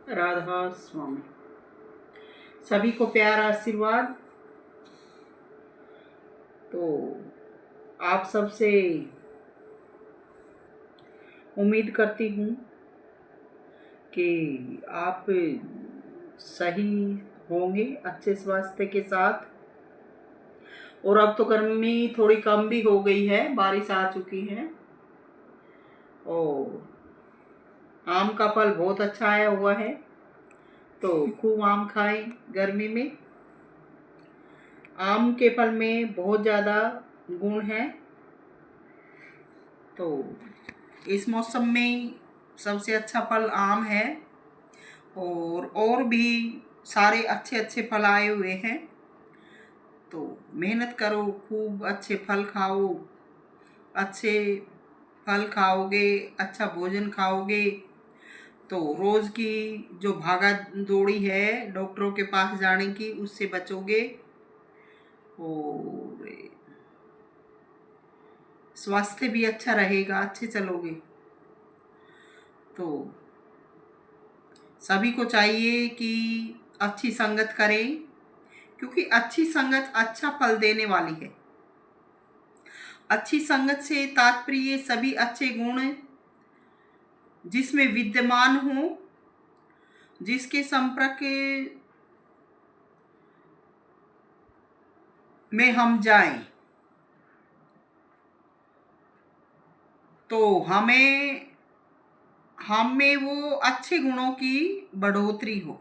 राधा स्वामी। सभी को प्यार आशीर्वाद। तो आप सबसे उम्मीद करती हूँ कि आप सही होंगे, अच्छे स्वास्थ्य के साथ। और अब तो गर्मी थोड़ी कम भी हो गई है, बारिश आ चुकी है और आम का फल बहुत अच्छा आया हुआ है। तो खूब आम खाएं गर्मी में। आम के फल में बहुत ज़्यादा गुण है। तो इस मौसम में सबसे अच्छा फल आम है और भी सारे अच्छे अच्छे फल आए हुए हैं। तो मेहनत करो, खूब अच्छे फल खाओ। अच्छे फल खाओगे, अच्छा भोजन खाओगे तो रोज़ की जो भागा दौड़ी है डॉक्टरों के पास जाने की, उससे बचोगे और स्वास्थ्य भी अच्छा रहेगा, अच्छे चलोगे। तो सभी को चाहिए कि अच्छी संगत करें, क्योंकि अच्छी संगत अच्छा फल देने वाली है। अच्छी संगत से तात्पर्य सभी अच्छे गुण जिसमें विद्यमान हो, जिसके संपर्क में हम जाएं तो हमें वो अच्छे गुणों की बढ़ोतरी हो।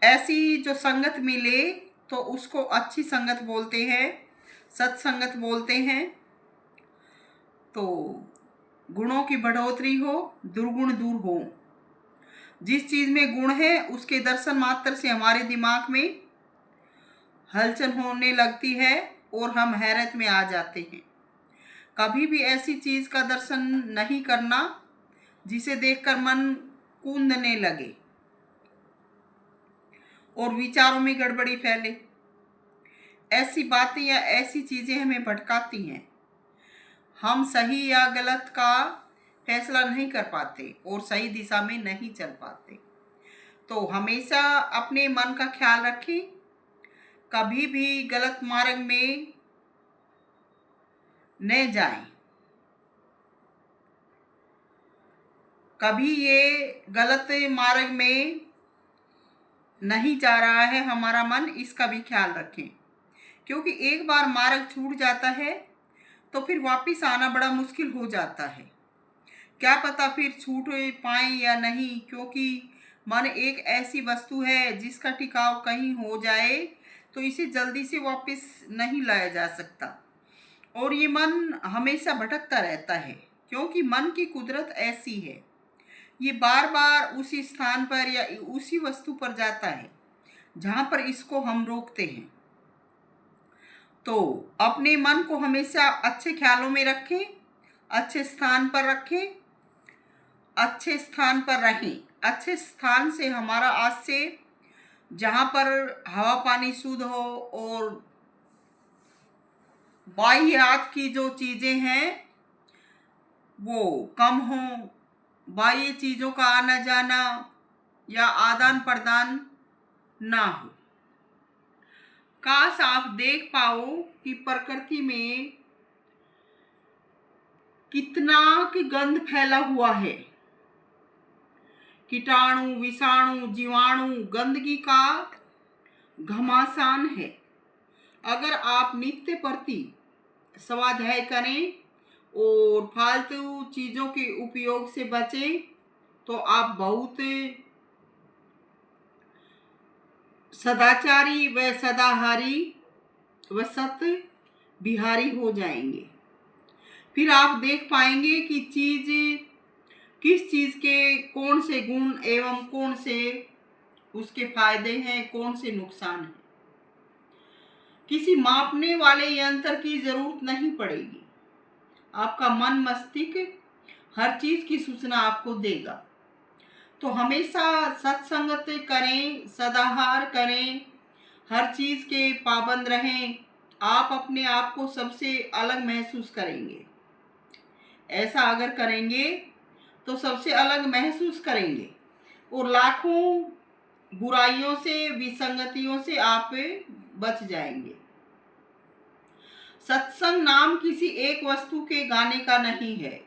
ऐसी जो संगत मिले तो उसको अच्छी संगत बोलते हैं, सत्संगत बोलते हैं। तो गुणों की बढ़ोतरी हो, दुर्गुण दूर हो। जिस चीज़ में गुण है उसके दर्शन मात्र से हमारे दिमाग में हलचल होने लगती है और हम हैरत में आ जाते हैं। कभी भी ऐसी चीज़ का दर्शन नहीं करना जिसे देखकर मन कूदने लगे और विचारों में गड़बड़ी फैले। ऐसी बातें या ऐसी चीज़ें हमें भटकाती हैं। हम सही या गलत का फैसला नहीं कर पाते और सही दिशा में नहीं चल पाते। तो हमेशा अपने मन का ख्याल रखें, कभी भी गलत मार्ग में न जाएं। कभी ये गलत मार्ग में नहीं जा रहा है हमारा मन, इसका भी ख्याल रखें। क्योंकि एक बार मार्ग छूट जाता है तो फिर वापस आना बड़ा मुश्किल हो जाता है। क्या पता फिर छूट पाए या नहीं, क्योंकि मन एक ऐसी वस्तु है जिसका टिकाव कहीं हो जाए तो इसे जल्दी से वापस नहीं लाया जा सकता। और ये मन हमेशा भटकता रहता है, क्योंकि मन की कुदरत ऐसी है, ये बार बार उसी स्थान पर या उसी वस्तु पर जाता है जहाँ पर इसको हम रोकते हैं। तो अपने मन को हमेशा अच्छे ख्यालों में रखें, अच्छे स्थान पर रखें, अच्छे स्थान पर रहें। अच्छे स्थान से हमारा आज से जहाँ पर हवा पानी शुद्ध हो और बाह्यात की जो चीज़ें हैं वो कम हो, बाह्य चीज़ों का आना जाना या आदान प्रदान ना हो। काश आप देख पाओ कि प्रकृति में कितना कि गंध फैला हुआ है। कीटाणु, विषाणु, जीवाणु, गंदगी का घमासान है। अगर आप नित्य प्रति स्वाध्याय करें और फालतू चीज़ों के उपयोग से बचें तो आप बहुत सदाचारी व सदाहारी व सत्य बिहारी हो जाएंगे। फिर आप देख पाएंगे कि किस चीज़ के कौन से गुण एवं कौन से उसके फायदे हैं, कौन से नुकसान हैं। किसी मापने वाले यंत्र की जरूरत नहीं पड़ेगी। आपका मन मस्तिष्क हर चीज़ की सूचना आपको देगा। तो हमेशा सत्संगत करें, सदाहार करें, हर चीज़ के पाबंद रहें। आप अपने आप को सबसे अलग महसूस करेंगे। ऐसा अगर करेंगे तो सबसे अलग महसूस करेंगे और लाखों बुराइयों से, विसंगतियों से आप बच जाएंगे। सत्संग नाम किसी एक वस्तु के गाने का नहीं है,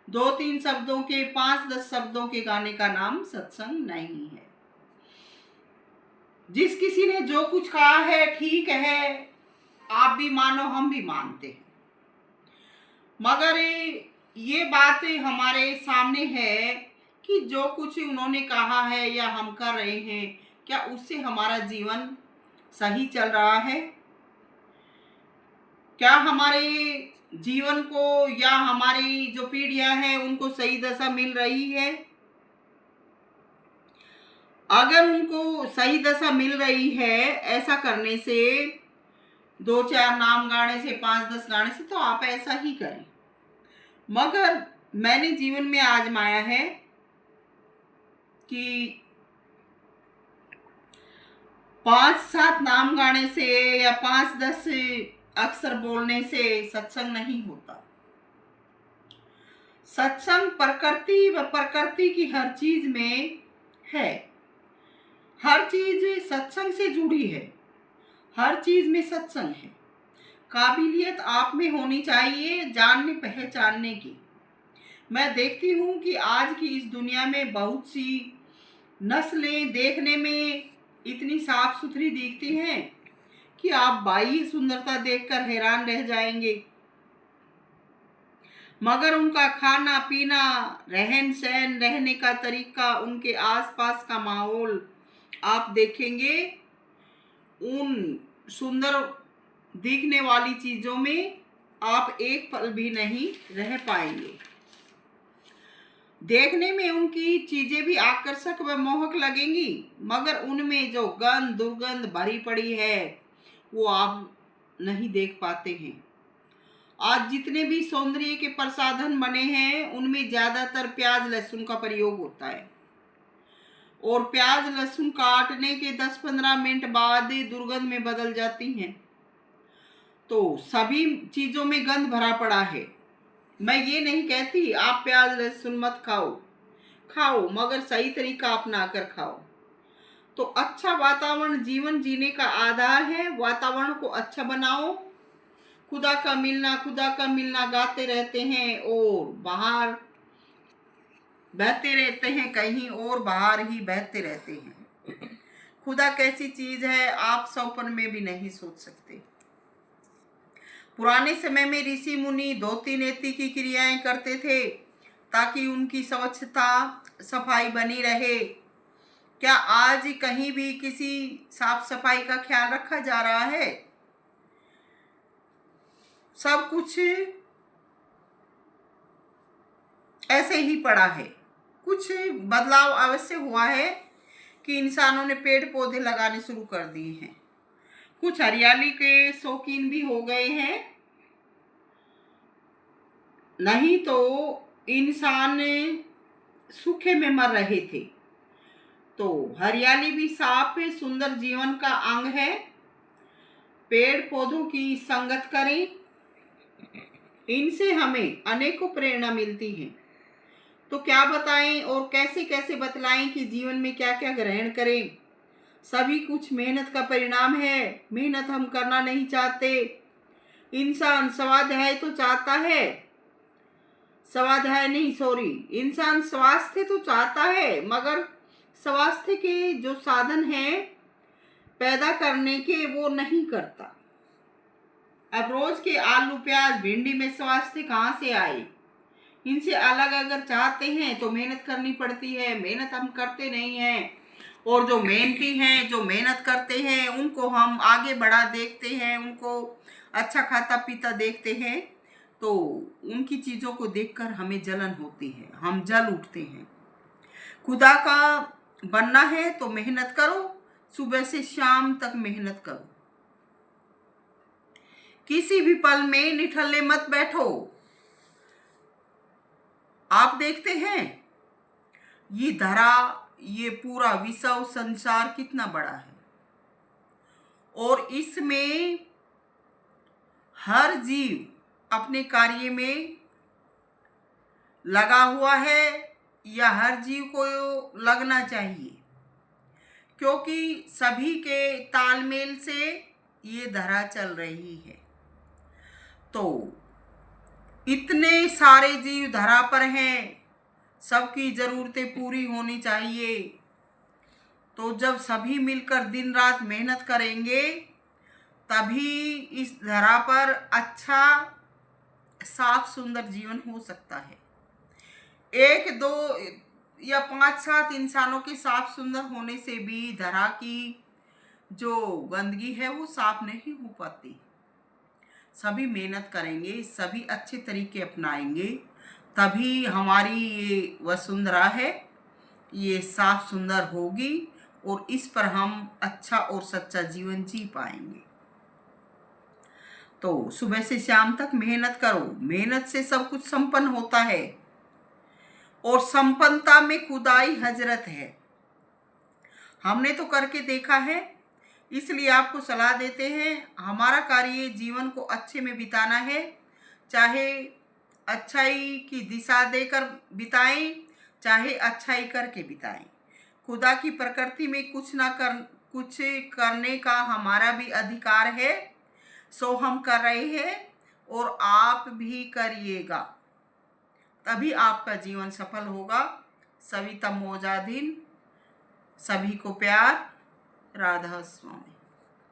2-3 शब्दों के, 5-10 शब्दों के गाने का नाम सत्संग नहीं है। जिस किसी ने जो कुछ कहा है ठीक है, आप भी मानो, हम भी मानते हैं, मगर ये बात हमारे सामने है कि जो कुछ उन्होंने कहा है या हम कर रहे हैं, क्या उससे हमारा जीवन सही चल रहा है? क्या हमारे जीवन को या हमारी जो पीढ़ियां हैं उनको सही दशा मिल रही है? अगर उनको सही दशा मिल रही है ऐसा करने से, 2-4 नाम गाने से, 5-10 गाने से, तो आप ऐसा ही करें। मगर मैंने जीवन में आजमाया है कि 5-7 नाम गाने से या 5-10 अक्षर बोलने से सत्संग नहीं होता। सत्संग प्रकृति व प्रकृति की हर चीज में है। हर चीज सत्संग से जुड़ी है, हर चीज में सत्संग है। काबिलियत आप में होनी चाहिए जानने पहचानने की। मैं देखती हूँ कि आज की इस दुनिया में बहुत सी नस्लें देखने में इतनी साफ सुथरी दिखती हैं कि आप बाह्य सुंदरता देखकर हैरान रह जाएंगे, मगर उनका खाना पीना, रहन सहन, रहने का तरीका, उनके आसपास का माहौल आप देखेंगे, उन सुंदर दिखने वाली चीजों में आप एक पल भी नहीं रह पाएंगे। देखने में उनकी चीजें भी आकर्षक व मोहक लगेंगी, मगर उनमें जो गंध दुर्गंध भरी पड़ी है वो आप नहीं देख पाते हैं। आज जितने भी सौंदर्य के प्रसाधन बने हैं उनमें ज्यादातर प्याज लहसुन का प्रयोग होता है, और प्याज लहसुन काटने के 10-15 मिनट बाद दुर्गंध में बदल जाती हैं। तो सभी चीजों में गंध भरा पड़ा है। मैं ये नहीं कहती आप प्याज लहसुन मत खाओ, खाओ, मगर सही तरीका अपना कर खाओ। तो अच्छा वातावरण जीवन जीने का आधार है। वातावरण को अच्छा बनाओ। खुदा का मिलना गाते रहते हैं और बाहर बहते रहते हैं, कहीं और बाहर ही बहते रहते हैं। खुदा कैसी चीज है आप सपन में भी नहीं सोच सकते। पुराने समय में ऋषि मुनि धोती नेती की क्रियाएं करते थे ताकि उनकी स्वच्छता सफाई बनी रहे। क्या आज कहीं भी किसी साफ सफाई का ख्याल रखा जा रहा है? सब कुछ ऐसे ही पड़ा है। कुछ बदलाव अवश्य हुआ है कि इंसानों ने पेड़ पौधे लगाने शुरू कर दिए हैं, कुछ हरियाली के शौकीन भी हो गए हैं, नहीं तो इंसान सूखे में मर रहे थे। तो हरियाली भी साफ है, सुंदर जीवन का अंग है। पेड़ पौधों की संगत करें, इनसे हमें अनेकों प्रेरणा मिलती है। तो क्या बताएं और कैसे कैसे बतलाएं कि जीवन में क्या क्या ग्रहण करें? सभी कुछ मेहनत का परिणाम है। मेहनत हम करना नहीं चाहते। इंसान स्वाध्याय तो चाहता है, स्वाध्याय नहीं, सॉरी, इंसान स्वास्थ्य तो चाहता है, मगर स्वास्थ्य के जो साधन हैं पैदा करने के वो नहीं करता। अब रोज के आलू प्याज भिंडी में स्वास्थ्य कहाँ से आए? इनसे अलग अगर चाहते हैं तो मेहनत करनी पड़ती है। मेहनत हम करते नहीं हैं, और जो मेहनती हैं, जो मेहनत करते हैं, उनको हम आगे बढ़ा देखते हैं, उनको अच्छा खाता पीता देखते हैं, तो उनकी चीज़ों को देखकर हमें जलन होती है, हम जल उठते हैं। खुदा का बनना है तो मेहनत करो, सुबह से शाम तक मेहनत करो। किसी भी पल में निठल्ले मत बैठो। आप देखते हैं ये धरा, ये पूरा विश्व संसार कितना बड़ा है, और इसमें हर जीव अपने कार्य में लगा हुआ है, या हर जीव को लगना चाहिए, क्योंकि सभी के तालमेल से ये धरा चल रही है। तो इतने सारे जीव धरा पर हैं, सबकी ज़रूरतें पूरी होनी चाहिए। तो जब सभी मिलकर दिन रात मेहनत करेंगे, तभी इस धरा पर अच्छा साफ सुंदर जीवन हो सकता है। एक दो या 5-7 इंसानों के साफ सुंदर होने से भी धरा की जो गंदगी है वो साफ नहीं हो पाती। सभी मेहनत करेंगे, सभी अच्छे तरीके अपनाएंगे, तभी हमारी ये वसुंधरा है ये साफ सुंदर होगी और इस पर हम अच्छा और सच्चा जीवन जी पाएंगे। तो सुबह से शाम तक मेहनत करो, मेहनत से सब कुछ संपन्न होता है और संपन्नता में खुदाई हजरत है। हमने तो करके देखा है, इसलिए आपको सलाह देते हैं। हमारा कार्य जीवन को अच्छे में बिताना है, चाहे अच्छाई की दिशा देकर बिताएं, चाहे अच्छाई करके बिताएं। खुदा की प्रकृति में कुछ करने का हमारा भी अधिकार है, सो हम कर रहे हैं और आप भी करिएगा, तभी आपका जीवन सफल होगा। सविता मोजादीन, सभी को प्यार, राधा स्वामी।